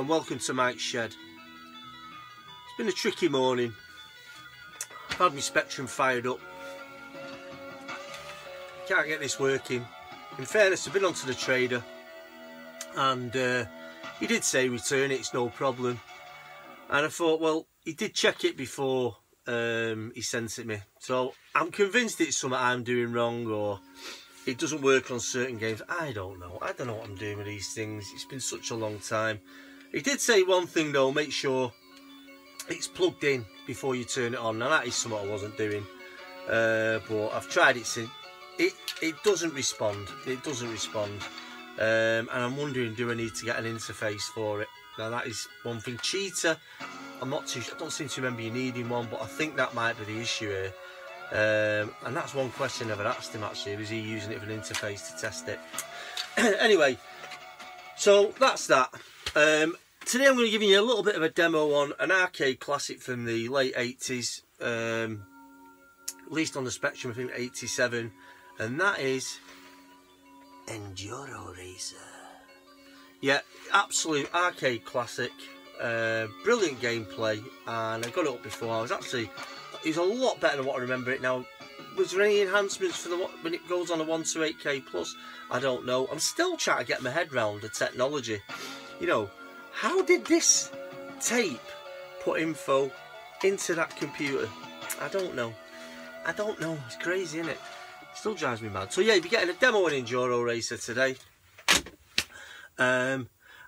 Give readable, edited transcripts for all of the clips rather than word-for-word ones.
and welcome to Mike's Shed. It's been a tricky morning. I've had my Spectrum fired up. Can't get this working. In fairness, I've been onto the trader and he did say return it, it's no problem. And I thought, well, he did check it before he sent it me. So I'm convinced it's something I'm doing wrong, or it doesn't work on certain games. I don't know what I'm doing with these things. It's been such a long time. He did say one thing though, make sure it's plugged in before you turn it on. Now that is something I wasn't doing, but I've tried it since. It doesn't respond. It doesn't respond, and I'm wondering, do I need to get an interface for it? Now that is one thing. Cheetah, I'm not too. I don't seem to remember you needing one, but I think that might be the issue here. And that's one question I never asked him actually. Was he using it for an interface to test it? Anyway, so that's that. Today I'm going to give you a little bit of a demo on an arcade classic from the late 80s, released on the Spectrum, I think 87, and that is Enduro Racer. Yeah, absolute arcade classic, brilliant gameplay, and I got it up before. It's a lot better than what I remember it now. Was there any enhancements for when it goes on a 128K plus? I don't know. I'm still trying to get my head around the technology. You know, how did this tape put info into that computer? I don't know. I don't know. It's crazy, isn't it? It still drives me mad. So yeah, you'll be getting a demo on Enduro Racer today.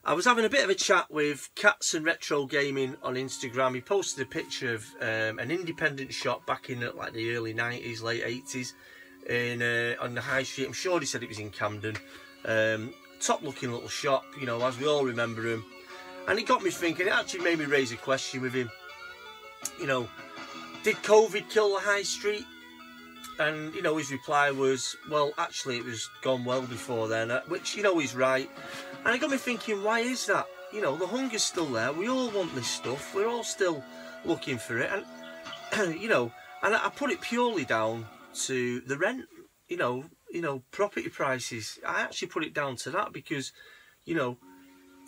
I was having a bit of a chat with Cats and Retro Gaming on Instagram. He posted a picture of an independent shop back in like the early 90s, late 80s on the high street. I'm sure he said it was in Camden. Top looking little shop, you know, as we all remember him. And it got me thinking, it actually made me raise a question with him. You know, did COVID kill the high street? And, you know, his reply was, well, actually it was gone well before then, which, you know, he's right. And it got me thinking, why is that? You know, the hunger's still there. We all want this stuff. We're all still looking for it. And, you know, and I put it purely down to the rent, you know, property prices. I actually put it down to that because, you know,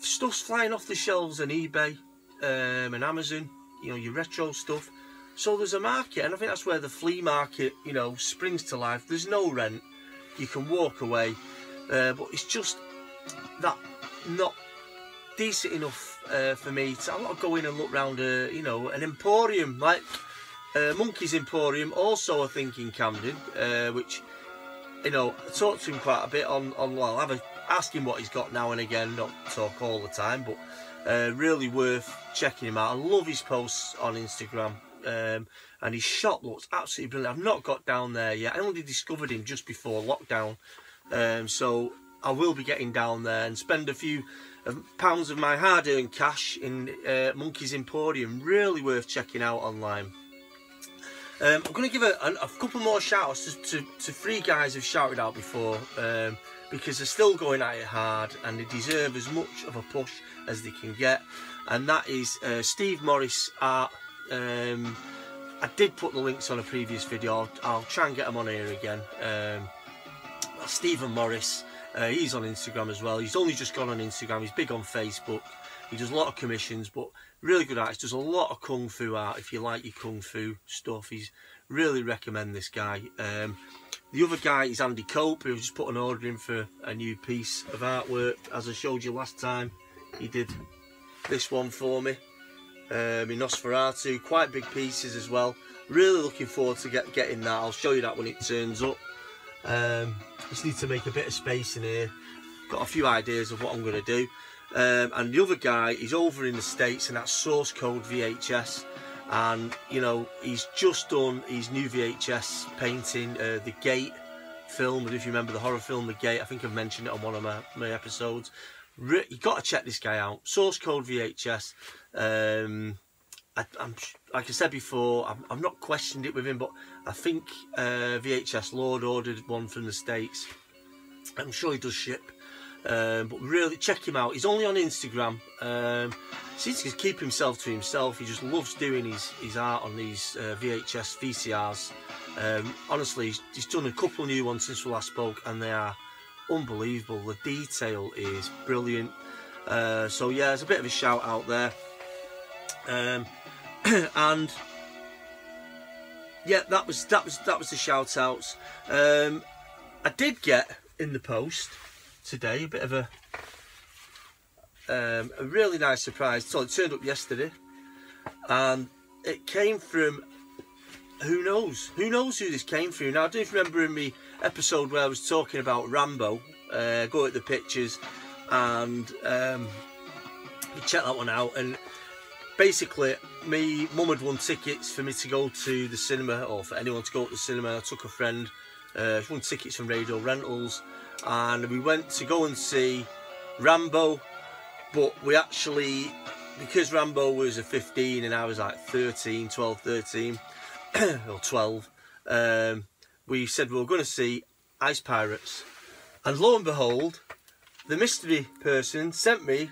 stuff's flying off the shelves on eBay and Amazon, you know, your retro stuff. So there's a market, and I think that's where the flea market, you know, springs to life. There's no rent. You can walk away. But it's just that not decent enough for me to. I want to go in and look round you know, an emporium like Monkey's Emporium, also I think in Camden, which, you know, I talk to him quite a bit on well, I'll ask him what he's got now and again, not talk all the time, but really worth checking him out. I love his posts on Instagram, and his shop looks absolutely brilliant. I've not got down there yet. I only discovered him just before lockdown, so I will be getting down there and spend a few pounds of my hard-earned cash in Monkey's Emporium. Really worth checking out online. I'm going to give a couple more shout-outs to three guys who've shouted out before, because they're still going at it hard and they deserve as much of a push as they can get. And that is Steve Morris Art. I did put the links on a previous video. I'll try and get them on here again. Stephen Morris. He's on Instagram as well. He's only just gone on Instagram. He's big on Facebook. He does a lot of commissions, but really good artist. Does a lot of kung fu art. If you like your kung fu stuff, he's really recommend this guy. The other guy is Andy Cope, who just put an order in for a new piece of artwork. As I showed you last time, he did this one for me in Nosferatu. Quite big pieces as well. Really looking forward to getting that. I'll show you that when it turns up. Just need to make a bit of space in here. Got a few ideas of what I'm going to do. And the other guy is over in the States, and that's Source Code VHS. And, you know, he's just done his new VHS painting, The Gate film. And if you remember the horror film, The Gate, I think I've mentioned it on one of my episodes. You've got to check this guy out. Source Code VHS. I'm like I said before, I've not questioned it with him, but I think VHS Lord ordered one from the States. I'm sure he does ship, but really check him out. He's only on Instagram. Seems to keep himself to himself. He just loves doing his art on these VHS VCRs. Honestly, he's done a couple of new ones since we last spoke, and they are unbelievable. The detail is brilliant. So yeah, it's a bit of a shout out there. And yeah, that was the shout outs. I did get in the post today a bit of a really nice surprise. So it turned up yesterday, and it came from who knows who this came from. Now I do remember in my episode where I was talking about Rambo, go at the pictures, and check that one out. And basically, me mum had won tickets for me to go to the cinema, or for anyone to go to the cinema. I took a friend, she won tickets from Radio Rentals, and we went to go and see Rambo. But we actually, because Rambo was a 15 and I was like 13, 12, 13, or 12, we said we were going to see Ice Pirates. And lo and behold, the mystery person sent me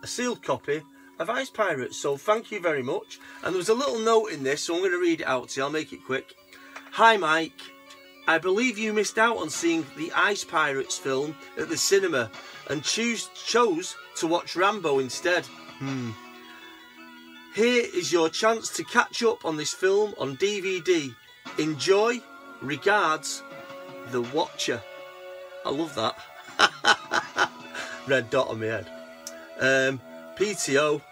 a sealed copy of Ice Pirates. So thank you very much. And there was a little note in this, so I'm going to read it out to you. I'll make it quick. Hi Mike, I believe you missed out on seeing the Ice Pirates film at the cinema and chose to watch Rambo instead. Here is your chance to catch up on this film on DVD. Enjoy. Regards, The Watcher. I love that. Red dot on my head. PTO.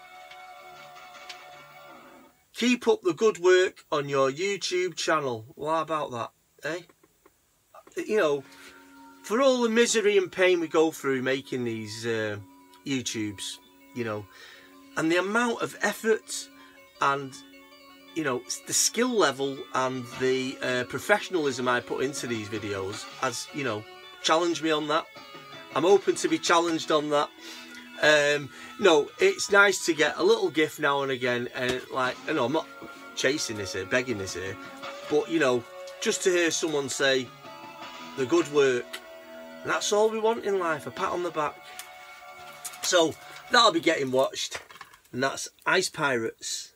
Keep up the good work on your YouTube channel. What about that, eh? You know, for all the misery and pain we go through making these YouTubes, you know, and the amount of effort and, you know, the skill level and the professionalism I put into these videos has, you know, challenged me on that. I'm open to be challenged on that. No, it's nice to get a little gift now and again, and like, I know I'm not chasing this here, begging this here, but you know, just to hear someone say the good work, and that's all we want in life, a pat on the back. So that'll be getting watched, and that's Ice Pirates.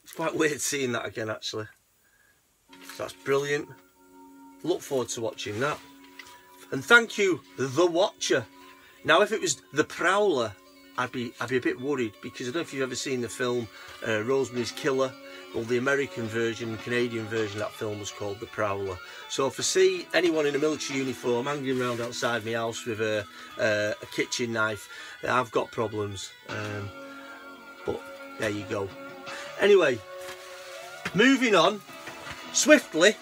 It's quite weird seeing that again, actually. So that's brilliant. Look forward to watching that. And thank you, The Watcher. Now, if it was The Prowler, I'd be a bit worried, because I don't know if you've ever seen the film Rosemary's Killer. Well, the American version, Canadian version of that film was called The Prowler. So if I see anyone in a military uniform hanging around outside my house with a kitchen knife, I've got problems. But there you go. Anyway, moving on swiftly.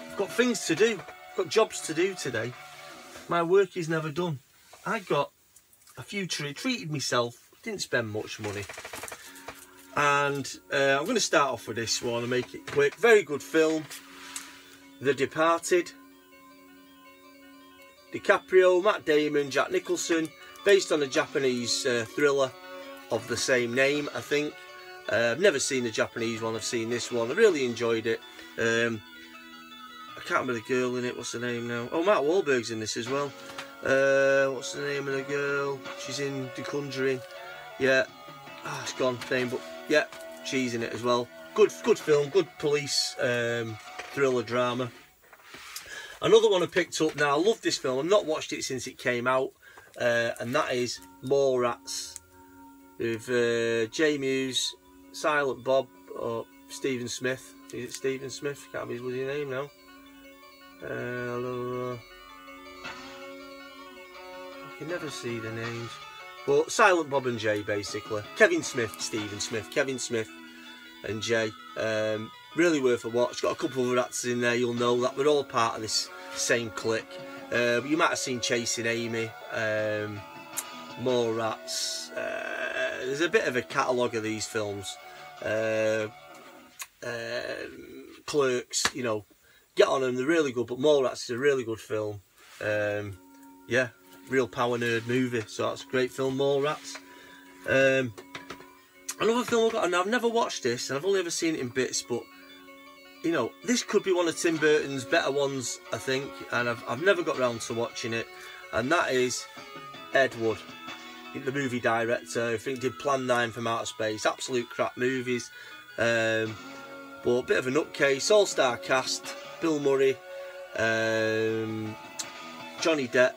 I've got things to do. I've got jobs to do today. My work is never done. I got a few treated myself. Didn't spend much money. And I'm going to start off with this one and make it quick. Very good film. The Departed. DiCaprio, Matt Damon, Jack Nicholson. Based on a Japanese thriller of the same name, I think. I've never seen the Japanese one. I've seen this one. I really enjoyed it. I can't remember the girl in it. What's her name now? Oh, Mark Wahlberg's in this as well. What's the name of the girl? She's in The Conjuring. Yeah. Oh, it's gone, name, but yeah, she's in it as well. Good film, good police thriller drama. Another one I picked up now. I love this film. I've not watched it since it came out, and that is Mallrats with Jay Muse, Silent Bob, or Stephen Smith. Is it Stephen Smith? Can't be his bloody name now. I can never see the names. But Silent Bob and Jay, basically. Kevin Smith, Stephen Smith, Kevin Smith and Jay. Really worth a watch. Got a couple of other actors in there, you'll know that we're all part of this same clique. You might have seen Chasing Amy, Mallrats. There's a bit of a catalogue of these films. Clerks, you know, get on them, they're really good, but Mallrats is a really good film. Yeah. Real power nerd movie, so that's a great film, Mallrats. Another film I've got, and I've never watched this, and I've only ever seen it in bits, but you know, this could be one of Tim Burton's better ones, I think, and I've never got round to watching it, and that is Ed Wood, the movie director. I think did Plan 9 from Outer Space. Absolute crap movies, but a bit of a nutcase. All-star cast: Bill Murray, Johnny Depp.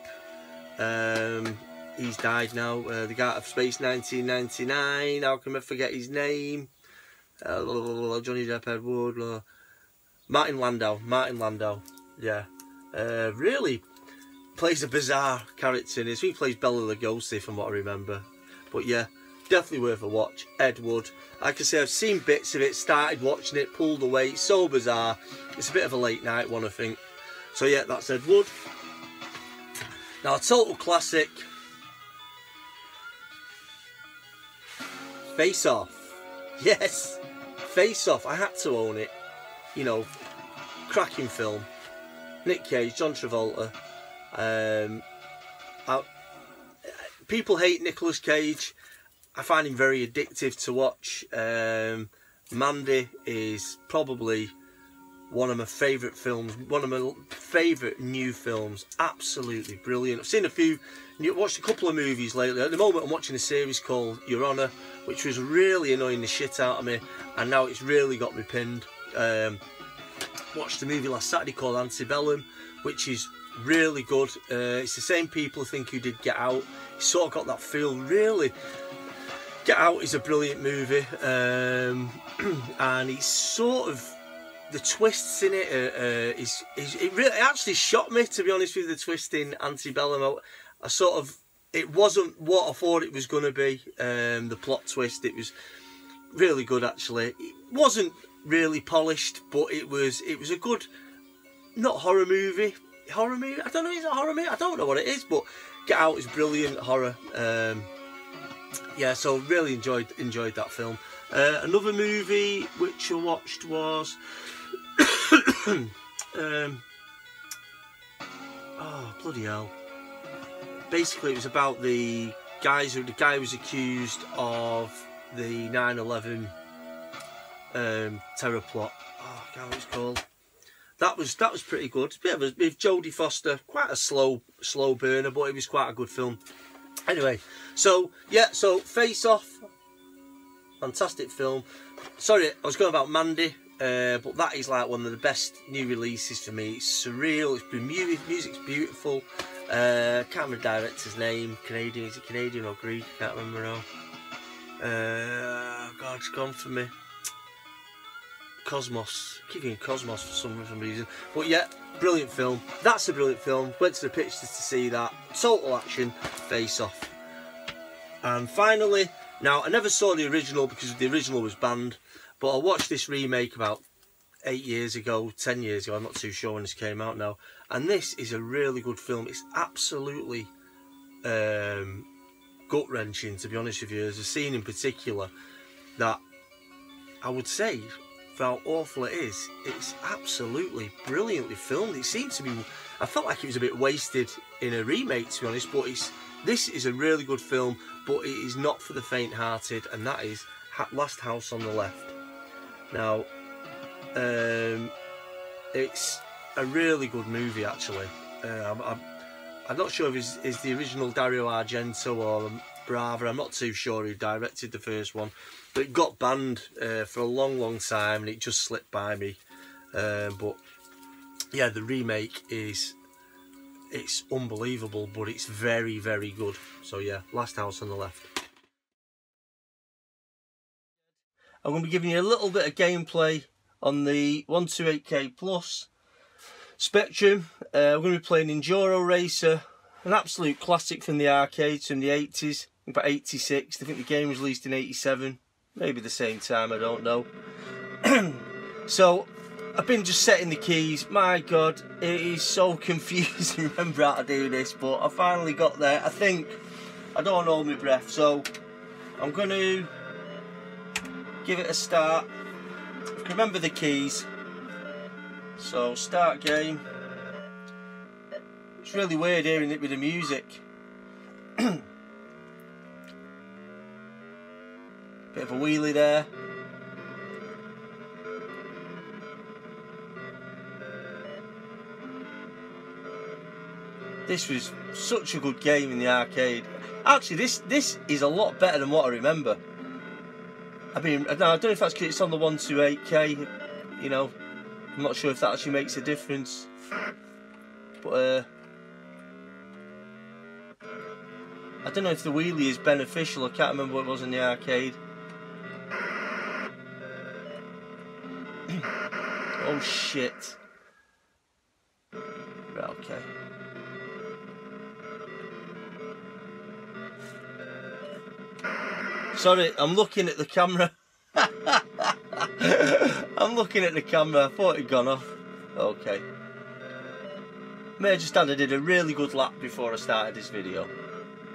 he's died now. The guy out of Space 1999. How can I forget his name? Johnny Depp, Ed Wood, Martin Landau. Yeah, really plays a bizarre character in this. He plays Bela Lugosi from what I remember. But yeah, definitely worth a watch. Ed Wood. Like I say, I've seen bits of it, started watching it, pulled away. It's so bizarre. It's a bit of a late night one, I think. So yeah, that's Ed Wood. Now, a total classic. Face Off. Yes, Face Off. I had to own it. You know, cracking film. Nick Cage, John Travolta. People hate Nicolas Cage. I find him very addictive to watch. Mandy is probably one of my favourite films, one of my favourite new films. Absolutely brilliant. I've seen watched a couple of movies lately. At the moment I'm watching a series called Your Honour, which was really annoying the shit out of me, and now it's really got me pinned. Watched a movie last Saturday called Antebellum, which is really good. It's the same people I think who did Get Out. It's sort of got that feel, really. Get Out is a brilliant movie, and it's sort of, the twists in it it really actually shocked me, to be honest with you, the twist in Antebellum. It wasn't what I thought it was going to be. The plot twist, it was really good actually. It wasn't really polished, but it was a good, not horror movie. I don't know, is it a horror movie? I don't know what it is, but Get Out is brilliant horror. Yeah, so really enjoyed that film. Another movie which I watched was oh bloody hell! Basically, it was about the guy who was accused of the 9/11 terror plot. Oh god, what it's called? That was pretty good. Bit of with Jodie Foster, quite a slow burner, but it was quite a good film. Anyway, so yeah, so Face Off, fantastic film. Sorry, I was going about Mandy, but that is like one of the best new releases for me. It's surreal, music's beautiful. Can't remember the director's name. Canadian, is it Canadian or Greek? Can't remember now. God, it's gone for me. Cosmos. I keep thinking Cosmos for some reason. But yeah, brilliant film. That's a brilliant film. Went to the pictures to see that. Total action, Face Off. And finally, now I never saw the original because the original was banned, but I watched this remake about 8 years ago, 10 years ago, I'm not too sure when this came out now. And this is a really good film. It's absolutely gut-wrenching, to be honest with you. There's a scene in particular that I would say, for how awful it is, it's absolutely brilliantly filmed. It seemed to be, I felt like it was a bit wasted in a remake, to be honest, but this is a really good film, but it is not for the faint-hearted, and that is Last House on the Left. Now, it's a really good movie, actually. I'm not sure if it's the original Dario Argento or Brava. I'm not too sure who directed the first one, but it got banned for a long time, and it just slipped by me. But yeah, the remake it's unbelievable, but it's very good. So yeah, Last House on the Left. I'm going to be giving you a little bit of gameplay on the 128K Plus Spectrum. We're going to be playing Enduro Racer, an absolute classic from the arcades from the 80s, about 86. I think the game was released in 87, maybe the same time, I don't know. So I've been just setting the keys. My god, it is so confusing. Remember how to do this, but I finally got there. I think I don't want to hold my breath, so I'm going to give it a start. I can remember the keys. So start game. It's really weird hearing it with the music. Bit of a wheelie there. This was such a good game in the arcade. Actually, this is a lot better than what I remember. I mean, I don't know if that's because it's on the 128K, you know. I'm not sure if that actually makes a difference. I don't know if the wheelie is beneficial. I can't remember what it was in the arcade. Oh shit. Right, okay. Sorry, I'm looking at the camera. I'm looking at the camera. I thought it'd gone off. Okay. May have just did a really good lap before I started this video.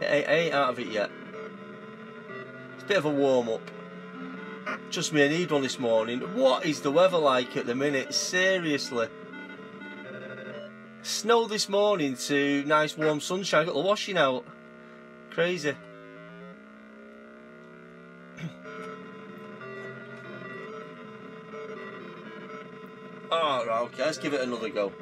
I ain't out of it yet. It's a bit of a warm-up. Trust me, I need one this morning. What is the weather like at the minute? Seriously. Snow this morning to nice warm sunshine. Got the washing out. Crazy. Oh, right, okay, let's give it another go.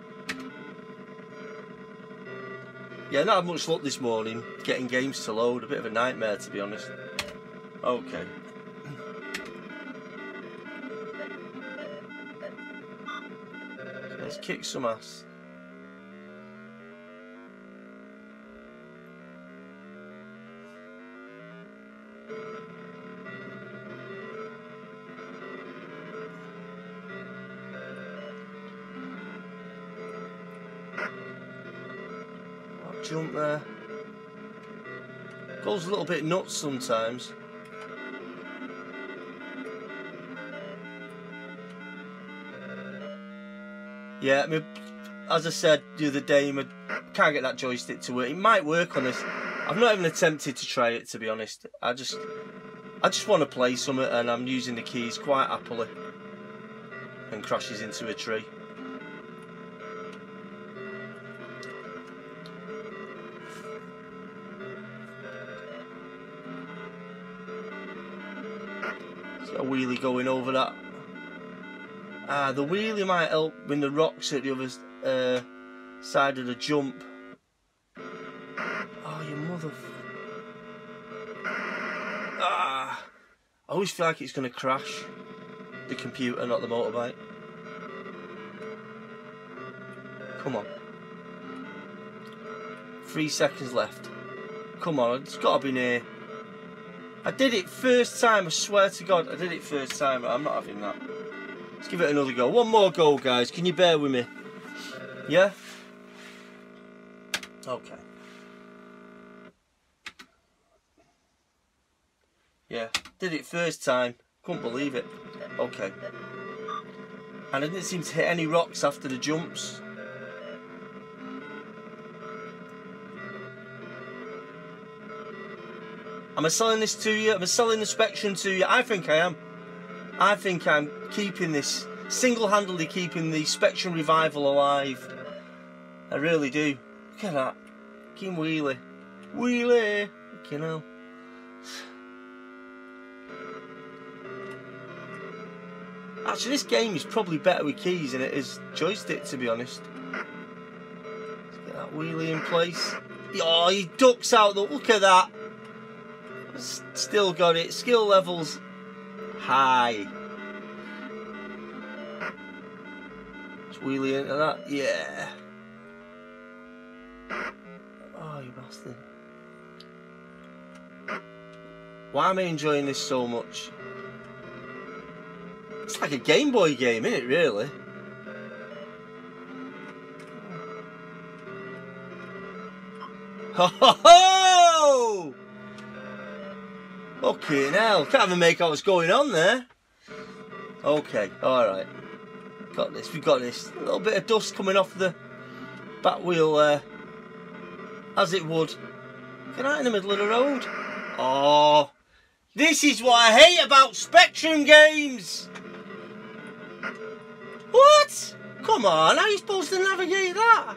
Yeah, not had much luck this morning getting games to load. A bit of a nightmare, to be honest. Okay. Let's kick some ass. Jump there. Goes a little bit nuts sometimes. Yeah, I mean, as I said the other day, I can't get that joystick to work. It might work on this. I've not even attempted to try it, to be honest. I just want to play something, and I'm using the keys quite happily. And crashes into a tree. A wheelie going over that. Ah, the wheelie might help when the rocks at the other side of the jump. Oh, you mother... Ah! I always feel like it's going to crash. The computer, not the motorbike. Come on. 3 seconds left. Come on, it's got to be near. I did it first time, I swear to God, I did it first time. I'm not having that. Let's give it another go. One more go, guys. Can you bear with me? Yeah? Okay. Yeah, did it first time. Couldn't believe it. Okay. And I didn't seem to hit any rocks after the jumps. Am I selling this to you? Am I selling the Spectrum to you? I think I am. I think I'm keeping this, single-handedly keeping the Spectrum revival alive. I really do. Look at that. Fucking wheelie. Wheelie! You know. Actually, this game is probably better with keys than it is joystick, to be honest. Let's get that wheelie in place. Oh, he ducks out the... Look at that. Still got it. Skill levels high. Just wheelie into that. Yeah. Oh, you bastard. Why am I enjoying this so much? It's like a Game Boy game, isn't it, really? Ho ho ho! Fucking hell, can't even make out what's going on there. Okay, alright. Got this, we've got this. A little bit of dust coming off the back wheel there. As it would. Get out in the middle of the road. Oh, this is what I hate about Spectrum games. What? Come on, how are you supposed to navigate that?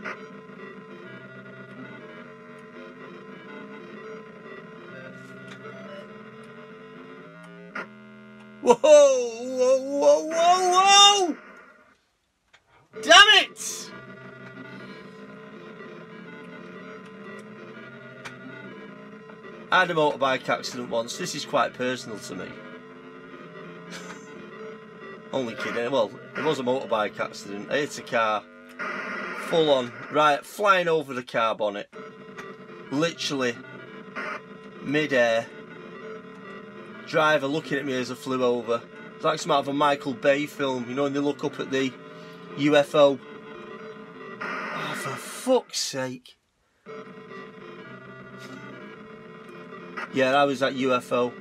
Whoa, whoa, whoa, whoa, whoa! Damn it! I had a motorbike accident once. This is quite personal to me. Only kidding. Well, it was a motorbike accident. I hit a car. Full on. Right, flying over the car bonnet. Literally mid-air. Driver looking at me as I flew over. It's like some out of a Michael Bay film, you know, when they look up at the UFO. Oh, for fuck's sake. Yeah, that was that UFO.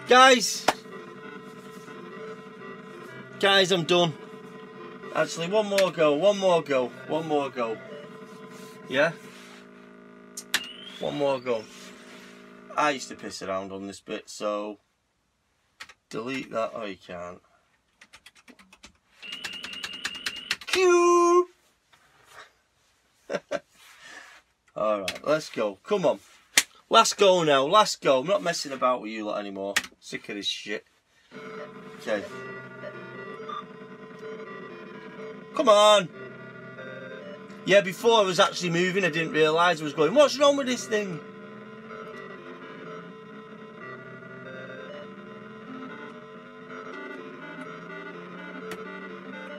Guys, I'm done. Actually, one more go. Yeah? One more go. I used to piss around on this bit, so delete that. Oh, you can't. Cue! Alright, let's go. Come on. Last go now, last go. I'm not messing about with you lot anymore. Sick of this shit. Okay. Come on. Yeah, before I was actually moving, I didn't realise I was going, what's wrong with this thing?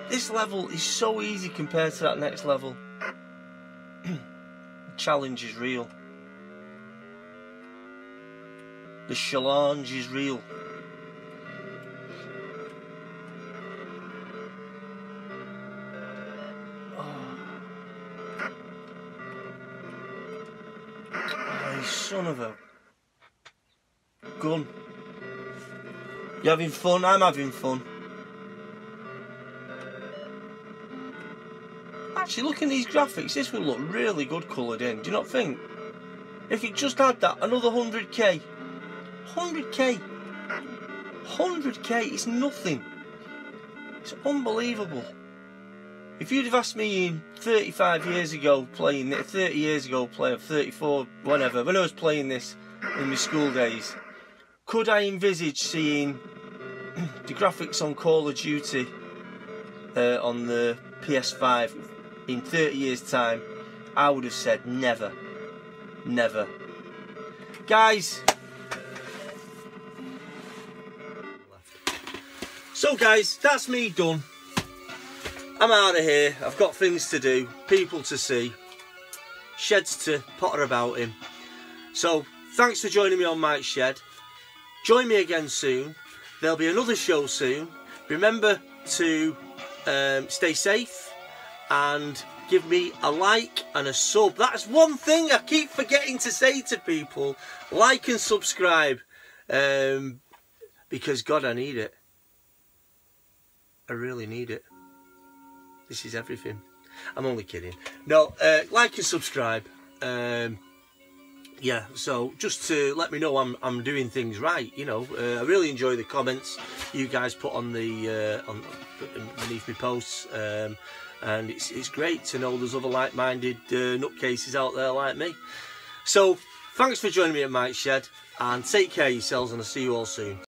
This level is so easy compared to that next level. The challenge is real. The challenge is real. Oh, you son of a gun. You having fun? I'm having fun. Actually, look at these graphics. This would look really good coloured in. Do you not think? If it just had that, another 100k. 100k. 100k is nothing. It's unbelievable. If you'd have asked me 35 years ago playing it, 30 years ago playing, 34, whatever, when I was playing this in my school days, could I envisage seeing the graphics on Call of Duty on the PS5 in 30 years time? I would have said never. Never. Guys. So guys, that's me done. I'm out of here. I've got things to do, people to see, sheds to potter about in. So thanks for joining me on Mike's Shed. Join me again soon. There'll be another show soon. Remember to stay safe and give me a like and a sub. That's one thing I keep forgetting to say to people. Like and subscribe. Because God, I need it. I really need it. This is everything. I'm only kidding. No, like and subscribe. Yeah, so just to let me know I'm doing things right, you know. I really enjoy the comments you guys put on the beneath my posts, and it's great to know there's other like-minded nutcases out there like me. So thanks for joining me at Mike's Shed, and take care of yourselves, and I'll see you all soon.